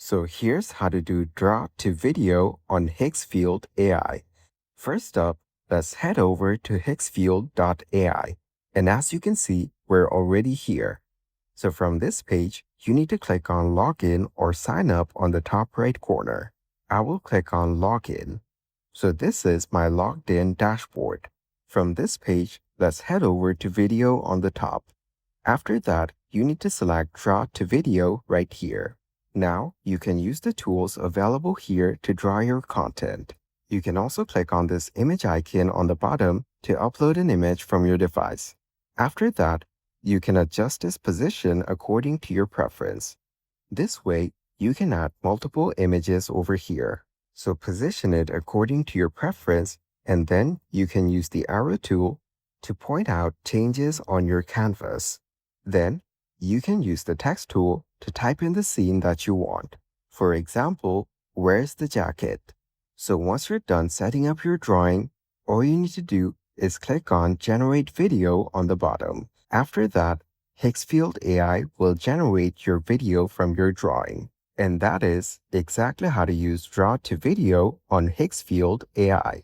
So here's how to do draw to video on Higgsfield AI. First up, let's head over to higgsfield.ai. And as you can see, we're already here. So from this page, you need to click on Login or Sign Up on the top right corner. I will click on Login. So this is my logged in dashboard. From this page, let's head over to Video on the top. After that, you need to select Draw to Video right here. Now, you can use the tools available here to draw your content. You can also click on this image icon on the bottom to upload an image from your device. After that, you can adjust its position according to your preference. This way, you can add multiple images over here. So position it according to your preference, and then you can use the arrow tool to point out changes on your canvas. Then, you can use the text tool to type in the scene that you want. For example, where's the jacket? So once you're done setting up your drawing, all you need to do is click on Generate Video on the bottom. After that, Higgsfield AI will generate your video from your drawing. And that is exactly how to use Draw to Video on Higgsfield AI.